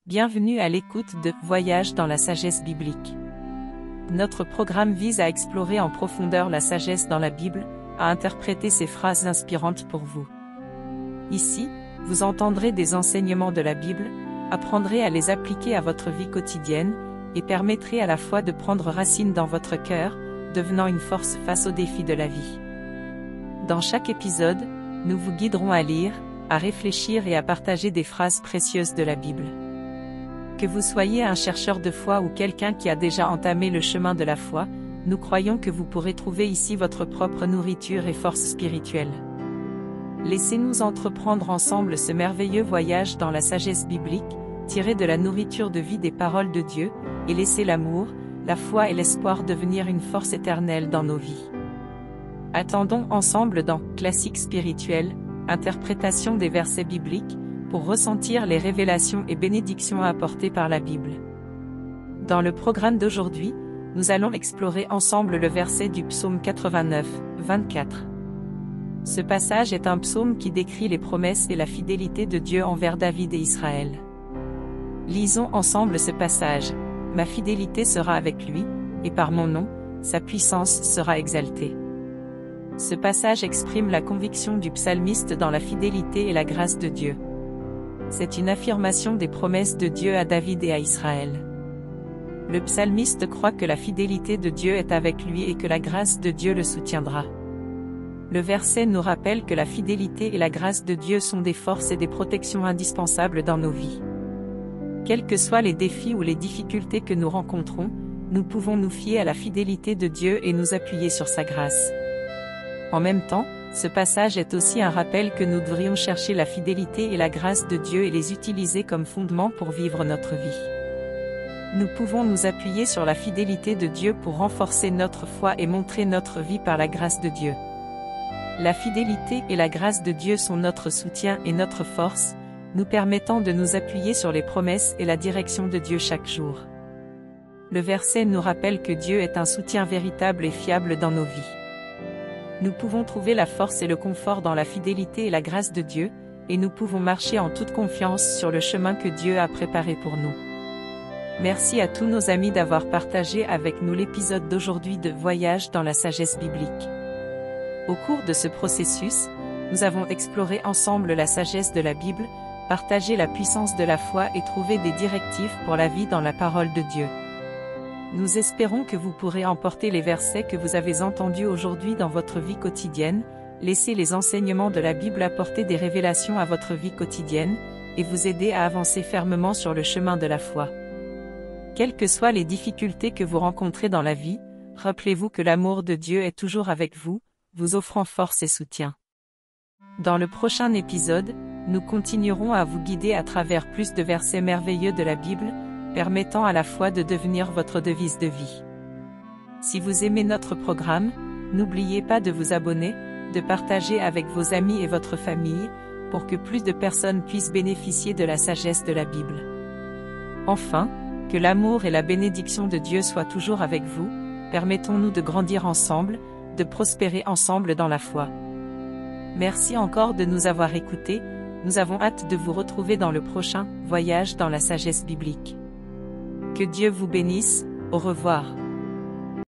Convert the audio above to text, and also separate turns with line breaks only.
Bienvenue à l'écoute de Voyage dans la sagesse biblique. Notre programme vise à explorer en profondeur la sagesse dans la Bible, à interpréter ces phrases inspirantes pour vous. Ici, vous entendrez des enseignements de la Bible, apprendrez à les appliquer à votre vie quotidienne, et permettrez à la fois de prendre racine dans votre cœur, devenant une force face aux défis de la vie. Dans chaque épisode, nous vous guiderons à lire, à réfléchir et à partager des phrases précieuses de la Bible. Que vous soyez un chercheur de foi ou quelqu'un qui a déjà entamé le chemin de la foi, nous croyons que vous pourrez trouver ici votre propre nourriture et force spirituelle. Laissez-nous entreprendre ensemble ce merveilleux voyage dans la sagesse biblique, tiré de la nourriture de vie des paroles de Dieu, et laissez l'amour, la foi et l'espoir devenir une force éternelle dans nos vies. Attendons ensemble dans Classique spirituel, interprétation des versets bibliques, pour ressentir les révélations et bénédictions apportées par la Bible. Dans le programme d'aujourd'hui, nous allons explorer ensemble le verset du psaume 89, 24. Ce passage est un psaume qui décrit les promesses et la fidélité de Dieu envers David et Israël. Lisons ensemble ce passage. « Ma fidélité sera avec lui, et par mon nom, sa puissance sera exaltée. » Ce passage exprime la conviction du psalmiste dans la fidélité et la grâce de Dieu. C'est une affirmation des promesses de Dieu à David et à Israël. Le psalmiste croit que la fidélité de Dieu est avec lui et que la grâce de Dieu le soutiendra. Le verset nous rappelle que la fidélité et la grâce de Dieu sont des forces et des protections indispensables dans nos vies. Quels que soient les défis ou les difficultés que nous rencontrons, nous pouvons nous fier à la fidélité de Dieu et nous appuyer sur sa grâce. En même temps, ce passage est aussi un rappel que nous devrions chercher la fidélité et la grâce de Dieu et les utiliser comme fondement pour vivre notre vie. Nous pouvons nous appuyer sur la fidélité de Dieu pour renforcer notre foi et montrer notre vie par la grâce de Dieu. La fidélité et la grâce de Dieu sont notre soutien et notre force, nous permettant de nous appuyer sur les promesses et la direction de Dieu chaque jour. Le verset nous rappelle que Dieu est un soutien véritable et fiable dans nos vies. Nous pouvons trouver la force et le confort dans la fidélité et la grâce de Dieu, et nous pouvons marcher en toute confiance sur le chemin que Dieu a préparé pour nous. Merci à tous nos amis d'avoir partagé avec nous l'épisode d'aujourd'hui de Voyage dans la sagesse biblique. Au cours de ce processus, nous avons exploré ensemble la sagesse de la Bible, partagé la puissance de la foi et trouvé des directives pour la vie dans la parole de Dieu. Nous espérons que vous pourrez emporter les versets que vous avez entendus aujourd'hui dans votre vie quotidienne, laisser les enseignements de la Bible apporter des révélations à votre vie quotidienne, et vous aider à avancer fermement sur le chemin de la foi. Quelles que soient les difficultés que vous rencontrez dans la vie, rappelez-vous que l'amour de Dieu est toujours avec vous, vous offrant force et soutien. Dans le prochain épisode, nous continuerons à vous guider à travers plus de versets merveilleux de la Bible, permettant à la foi de devenir votre devise de vie. Si vous aimez notre programme, n'oubliez pas de vous abonner, de partager avec vos amis et votre famille, pour que plus de personnes puissent bénéficier de la sagesse de la Bible. Enfin, que l'amour et la bénédiction de Dieu soient toujours avec vous, permettons-nous de grandir ensemble, de prospérer ensemble dans la foi. Merci encore de nous avoir écoutés, nous avons hâte de vous retrouver dans le prochain Voyage dans la sagesse biblique. Que Dieu vous bénisse, au revoir.